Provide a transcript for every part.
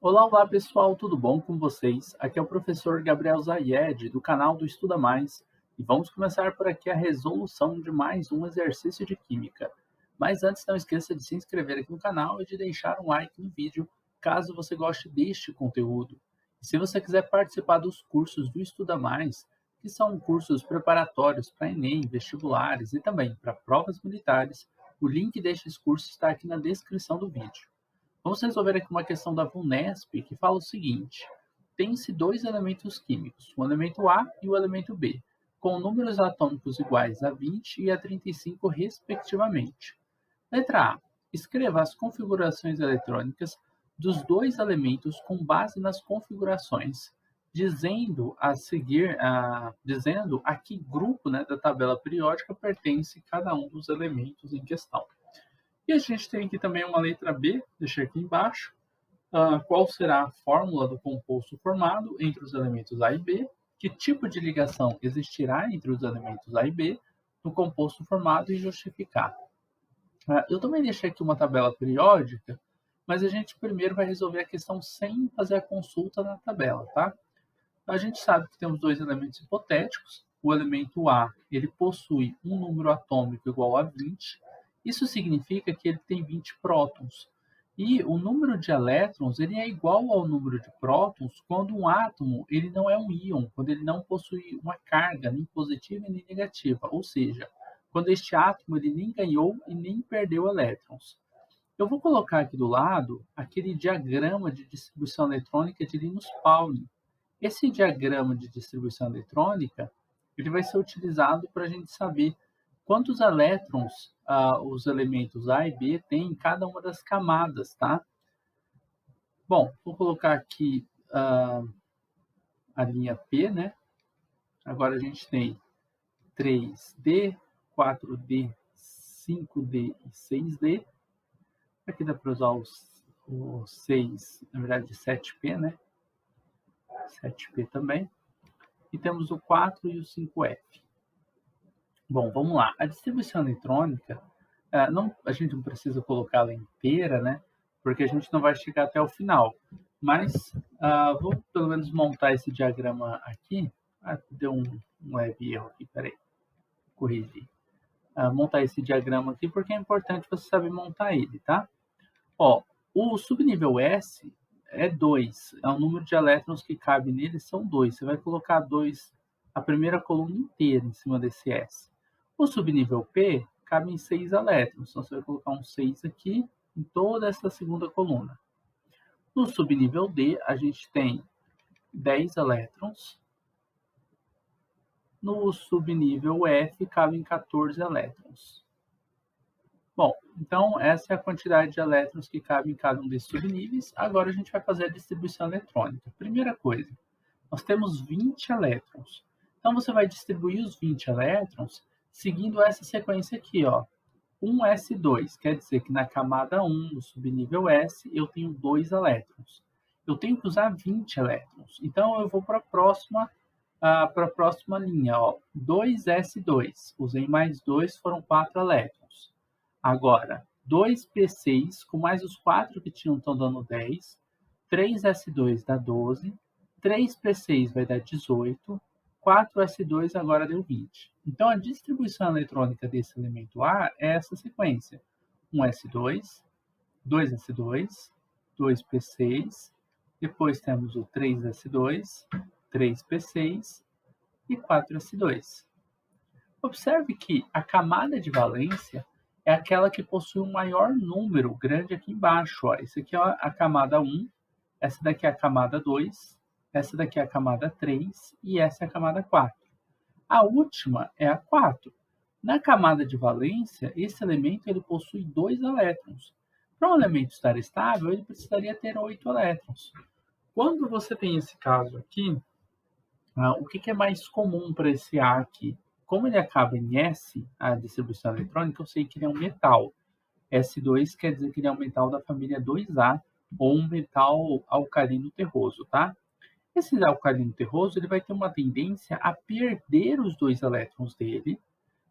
Olá, olá pessoal, tudo bom com vocês? Aqui é o professor Gabriel Zayed, do canal do Estuda Mais, e vamos começar por aqui a resolução de mais um exercício de Química. Mas antes, não esqueça de se inscrever aqui no canal e de deixar um like no vídeo, caso você goste deste conteúdo. E se você quiser participar dos cursos do Estuda Mais, que são cursos preparatórios para Enem, vestibulares e também para provas militares, o link destes cursos está aqui na descrição do vídeo. Vamos resolver aqui uma questão da VUNESP que fala o seguinte: tem-se dois elementos químicos, o elemento A e o elemento B, com números atômicos iguais a 20 e a 35, respectivamente. Letra A. Escreva as configurações eletrônicas dos dois elementos com base nas configurações, dizendo a que grupo, né, da tabela periódica pertence cada um dos elementos em questão. E a gente tem aqui também uma letra B, deixei aqui embaixo. Qual será a fórmula do composto formado entre os elementos A e B? Que tipo de ligação existirá entre os elementos A e B no composto formado e justificar. Eu também deixei aqui uma tabela periódica, mas a gente primeiro vai resolver a questão sem fazer a consulta na tabela, tá? A gente sabe que temos dois elementos hipotéticos. O elemento A, ele possui um número atômico igual a 20. Isso significa que ele tem 20 prótons. E o número de elétrons, ele é igual ao número de prótons quando um átomo, ele não é um íon, quando ele não possui uma carga nem positiva nem negativa, ou seja, quando este átomo ele nem ganhou e nem perdeu elétrons. Eu vou colocar aqui do lado aquele diagrama de distribuição eletrônica de Linus Pauling. Esse diagrama de distribuição eletrônica, ele vai ser utilizado para a gente saber quantos elétrons os elementos A e B têm em cada uma das camadas, tá? Bom, vou colocar aqui a linha P, né? Agora a gente tem 3D, 4D, 5D e 6D. Aqui dá para usar o 6, na verdade 7P, né? 7P também. E temos o 4 e o 5F. Bom, vamos lá. A distribuição eletrônica, a gente não precisa colocá-la inteira, né? Porque a gente não vai chegar até o final. Mas vou pelo menos montar esse diagrama aqui. Deu um leve erro aqui, peraí. Corrigir. Montar esse diagrama aqui porque é importante você saber montar ele, tá? Ó, o subnível S é 2. É o número de elétrons que cabe nele, são 2. Você vai colocar 2, a primeira coluna inteira em cima desse S. O subnível P cabe em 6 elétrons. Então, você vai colocar um 6 aqui em toda essa segunda coluna. No subnível D, a gente tem 10 elétrons. No subnível F, cabem 14 elétrons. Bom, então essa é a quantidade de elétrons que cabem em cada um desses subníveis. Agora a gente vai fazer a distribuição eletrônica. Primeira coisa, nós temos 20 elétrons. Então você vai distribuir os 20 elétrons seguindo essa sequência aqui, ó. 1s2, quer dizer que na camada 1, no subnível S, eu tenho 2 elétrons. Eu tenho que usar 20 elétrons. Então eu vou para a próxima linha, ó. 2s2. Usei mais 2, foram 4 elétrons. Agora, 2p6 com mais os 4 que tinham estão dando 10. 3s2 dá 12. 3p6 vai dar 18. 4s2 agora deu 20. Então, a distribuição eletrônica desse elemento A é essa sequência. 1s2, 2s2, 2p6, depois temos o 3s2, 3p6 e 4s2. Observe que a camada de valência é aquela que possui um maior número, grande aqui embaixo. Ó. Esse aqui é a camada 1, essa daqui é a camada 2, essa daqui é a camada 3 e essa é a camada 4. A última é a 4. Na camada de valência, esse elemento ele possui 2 elétrons. Para um elemento estar estável, ele precisaria ter 8 elétrons. Quando você tem esse caso aqui, o que é mais comum para esse A aqui? Como ele acaba em S, a distribuição eletrônica, eu sei que ele é um metal. S2 quer dizer que ele é um metal da família 2A ou um metal alcalino terroso, tá? Esse alcalino terroso ele vai ter uma tendência a perder os 2 elétrons dele,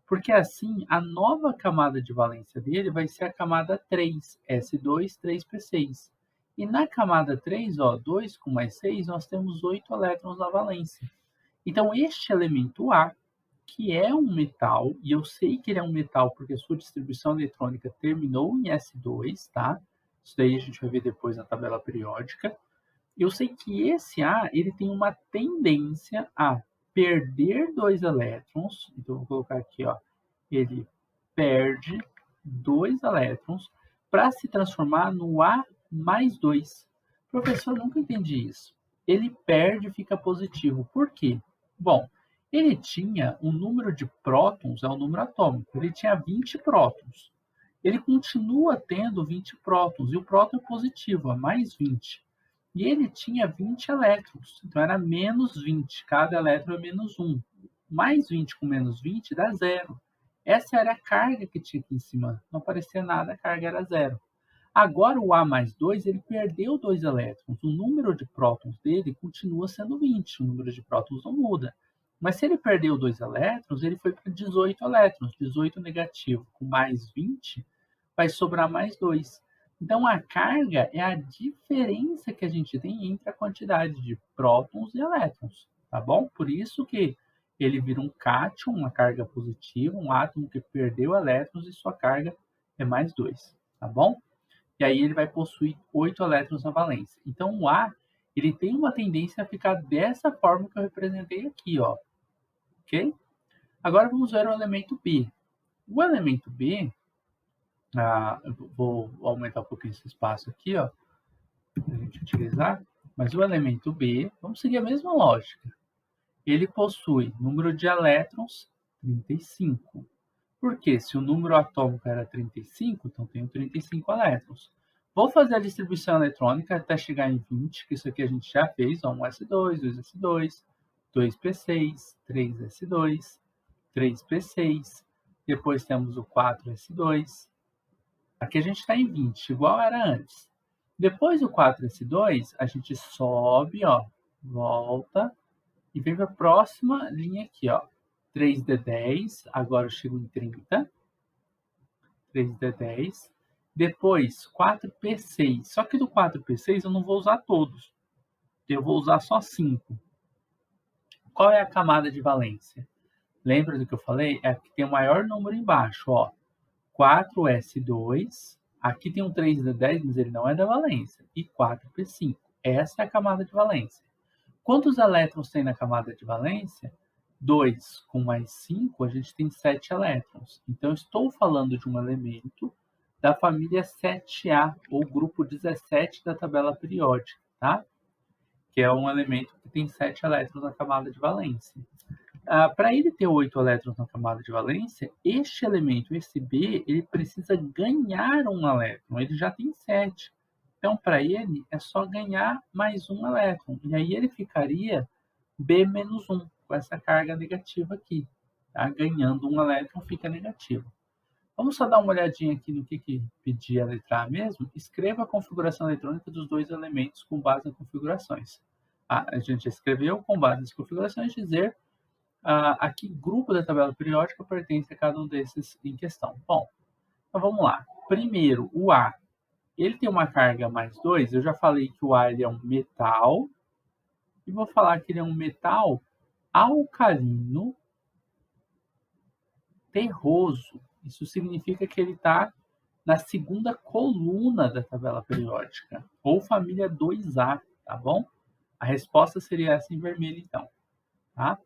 porque assim a nova camada de valência dele vai ser a camada 3, S2, 3p6. E na camada 3, ó, 2 com mais 6, nós temos 8 elétrons na valência. Então, este elemento A, que é um metal, e eu sei que ele é um metal porque a sua distribuição eletrônica terminou em S2, tá? Isso daí a gente vai ver depois na tabela periódica. Eu sei que esse A, ele tem uma tendência a perder 2 elétrons. Então, eu vou colocar aqui, ó, ele perde 2 elétrons para se transformar no A mais 2. Professor, nunca entendi isso. Ele perde e fica positivo. Por quê? Bom, ele tinha um número de prótons, é um número atômico, ele tinha 20 prótons. Ele continua tendo 20 prótons, e o próton é positivo, é mais 20. E ele tinha 20 elétrons, então era menos 20, cada elétron é menos 1. Mais 20 com menos 20 dá 0. Essa era a carga que tinha aqui em cima, não aparecia nada, a carga era 0. Agora o A mais 2, ele perdeu 2 elétrons, o número de prótons dele continua sendo 20, o número de prótons não muda. Mas se ele perdeu 2 elétrons, ele foi para 18 elétrons, 18 negativo com mais 20, vai sobrar mais 2. Então, a carga é a diferença que a gente tem entre a quantidade de prótons e elétrons, tá bom? Por isso que ele vira um cátion, uma carga positiva, um átomo que perdeu elétrons e sua carga é mais 2, tá bom? E aí ele vai possuir 8 elétrons na valência. Então, o A, ele tem uma tendência a ficar dessa forma que eu representei aqui, ó. Ok? Agora vamos ver o elemento B. O elemento B, eu vou aumentar um pouquinho esse espaço aqui, ó, para a gente utilizar. Mas o elemento B, vamos seguir a mesma lógica. Ele possui número de elétrons 35. Porque se o número atômico era 35, então tenho 35 elétrons. Vou fazer a distribuição eletrônica até chegar em 20, que isso aqui a gente já fez, ó, 1s2, 2s2, 2p6, 3s2, 3p6, depois temos o 4s2. Aqui a gente está em 20, igual era antes. Depois do 4s2, a gente sobe, ó, volta e vem para a próxima linha aqui, ó. 3d10, agora eu chego em 30. 3d10. Depois, 4p6. Só que do 4p6 eu não vou usar todos. Eu vou usar só 5. Qual é a camada de valência? Lembra do que eu falei? É a que tem o maior número embaixo, ó. 4s2. Aqui tem um 3d10, mas ele não é da valência. E 4p5. Essa é a camada de valência. Quantos elétrons tem na camada de valência? 2 com mais 5, a gente tem 7 elétrons. Então, estou falando de um elemento da família 7A, ou grupo 17 da tabela periódica, tá? Que é um elemento que tem 7 elétrons na camada de valência. Para ele ter 8 elétrons na camada de valência, este elemento, esse B, ele precisa ganhar um elétron. Ele já tem 7. Então, para ele, é só ganhar mais um elétron. E aí ele ficaria B-1, com essa carga negativa aqui. Tá? Ganhando um elétron, fica negativo. Vamos só dar uma olhadinha aqui no que pedia a letra A mesmo. Escreva a configuração eletrônica dos dois elementos com base em configurações. A gente escreveu com base nas configurações, dizer a que grupo da tabela periódica pertence a cada um desses em questão. Bom, então vamos lá. Primeiro, o A. Ele tem uma carga mais 2. Eu já falei que o A ele é um metal. E vou falar que ele é um metal alcalino terroso. Isso significa que ele está na segunda coluna da tabela periódica, ou família 2A, tá bom? A resposta seria essa em vermelho, então. Tá?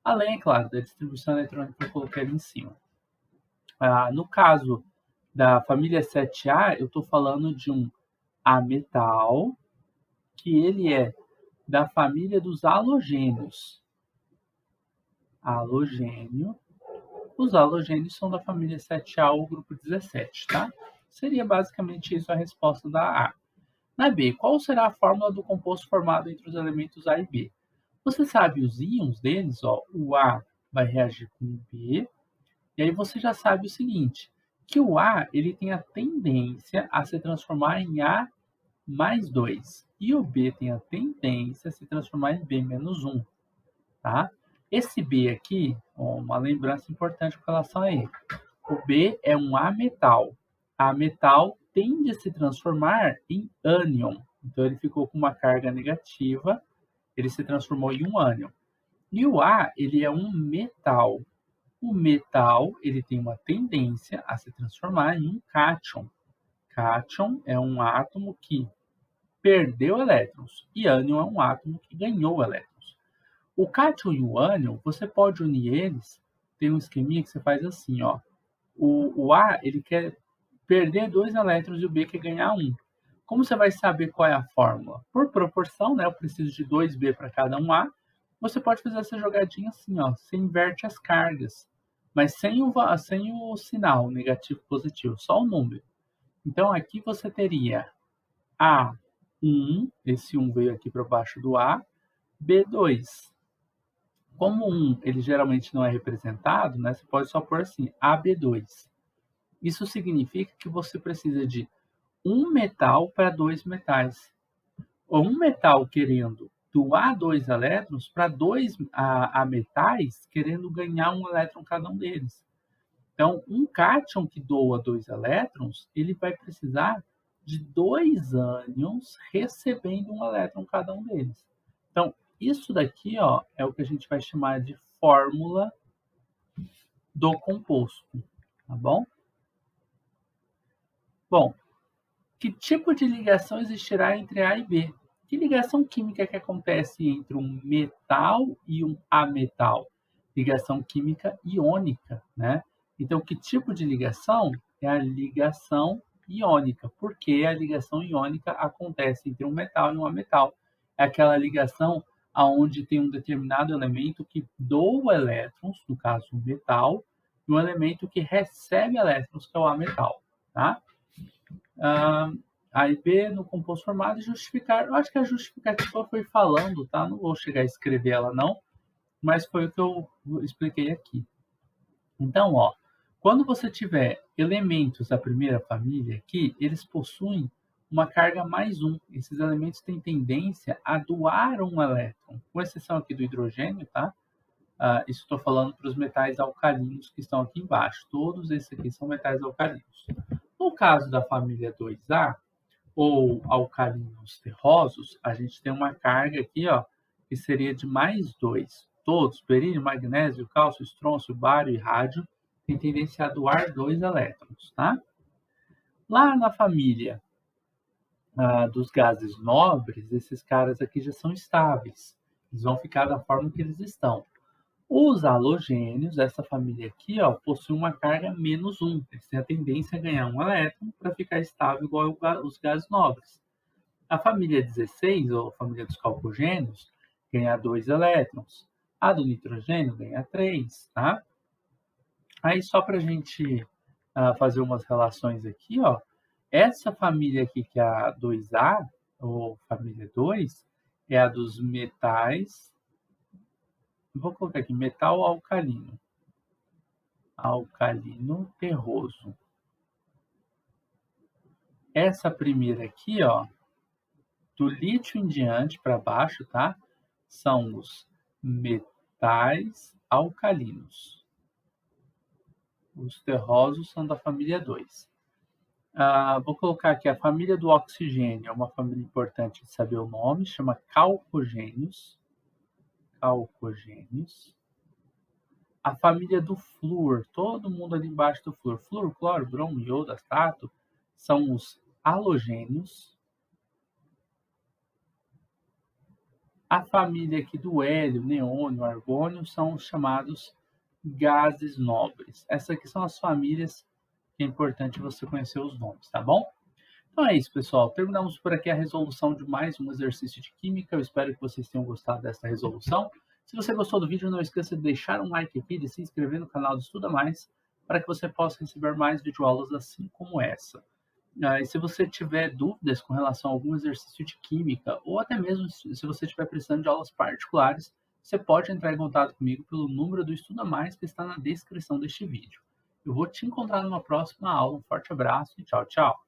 Além, é claro, da distribuição eletrônica que eu coloquei ali em cima. No caso da família 7A, eu estou falando de um ametal, que ele é da família dos halogênios. Halogênio. Os halogênios são da família 7A ou grupo 17, tá? Seria basicamente isso a resposta da A. Na B, qual será a fórmula do composto formado entre os elementos A e B? Você sabe os íons deles, ó, o A vai reagir com o B, e aí você já sabe o seguinte, que o A ele tem a tendência a se transformar em A mais 2, e o B tem a tendência a se transformar em B menos 1, tá? Esse B aqui, ó, uma lembrança importante com relação a ele. O B é um ametal. A metal tende a se transformar em ânion. Então ele ficou com uma carga negativa, ele se transformou em um ânion. E o A, ele é um metal. O metal, ele tem uma tendência a se transformar em um cátion. Cátion é um átomo que perdeu elétrons e ânion é um átomo que ganhou elétrons. O cátion e o ânion, você pode unir eles, tem um esqueminha que você faz assim, ó. O A, ele quer perder 2 elétrons e o B quer ganhar 1. Como você vai saber qual é a fórmula? Por proporção, né? Eu preciso de 2B para cada um A. Você pode fazer essa jogadinha assim, ó. Você inverte as cargas, mas sem o sinal negativo e positivo, só o número. Então aqui você teria A1, esse 1 veio aqui para baixo do A, B2. Como 1 ele geralmente não é representado, né? Você pode só pôr assim, AB2. Isso significa que você precisa de um metal para 2 metais. Ou um metal querendo doar 2 elétrons para 2 a metais querendo ganhar 1 elétron cada um deles. Então, um cátion que doa 2 elétrons, ele vai precisar de 2 ânions recebendo 1 elétron cada um deles. Então, isso daqui, ó, é o que a gente vai chamar de fórmula do composto, tá bom? Bom, que tipo de ligação existirá entre A e B? Que ligação química que acontece entre um metal e um ametal? Ligação química iônica, né? Então, que tipo de ligação? É a ligação iônica. Por que a ligação iônica acontece entre um metal e um ametal? É aquela ligação onde tem um determinado elemento que doa elétrons, no caso o metal, e um elemento que recebe elétrons, que é o ametal, tá? A e B no composto formado e justificar. Eu acho que a justificativa foi falando, tá? Não vou chegar a escrever ela não, mas foi o que eu expliquei aqui. Então, ó, quando você tiver elementos da primeira família aqui, eles possuem uma carga mais 1. Esses elementos têm tendência a doar um elétron, com exceção aqui do hidrogênio, tá? Isso estou falando para os metais alcalinos que estão aqui embaixo. Todos esses aqui são metais alcalinos. No caso da família 2A, ou alcalinos terrosos, a gente tem uma carga aqui, ó, que seria de mais 2. Todos, berilo, magnésio, cálcio, estrôncio, bário e rádio, têm tendência a doar 2 elétrons, tá? Lá na família dos gases nobres, esses caras aqui já são estáveis. Eles vão ficar da forma que eles estão. Os halogênios, essa família aqui, ó, possui uma carga menos 1. Eles têm a tendência a ganhar um elétron para ficar estável igual os gases nobres. A família 16, ou a família dos calcogênios, ganha 2 elétrons. A do nitrogênio ganha 3, tá? Aí só para a gente fazer umas relações aqui, ó, essa família aqui, que é a 2A, ou família 2, é a dos metais. Vou colocar aqui, metal alcalino. Alcalino terroso. Essa primeira aqui, ó, do lítio em diante para baixo, tá? São os metais alcalinos. Os terrosos são da família 2. Vou colocar aqui a família do oxigênio, é uma família importante de saber o nome, chama calcogênios. Calcogênios. A família do flúor, todo mundo ali embaixo do flúor, flúor, cloro, bromo, iodo, astato, são os halogênios. A família aqui do hélio, neônio, argônio são os chamados gases nobres. Essas aqui são as famílias que é importante você conhecer os nomes, tá bom? Então é isso, pessoal. Terminamos por aqui a resolução de mais um exercício de química. Eu espero que vocês tenham gostado dessa resolução. Se você gostou do vídeo, não esqueça de deixar um like aqui, de se inscrever no canal do Estuda Mais, para que você possa receber mais videoaulas assim como essa. E se você tiver dúvidas com relação a algum exercício de química, ou até mesmo se você estiver precisando de aulas particulares, você pode entrar em contato comigo pelo número do Estuda Mais que está na descrição deste vídeo. Eu vou te encontrar numa próxima aula. Um forte abraço e tchau, tchau!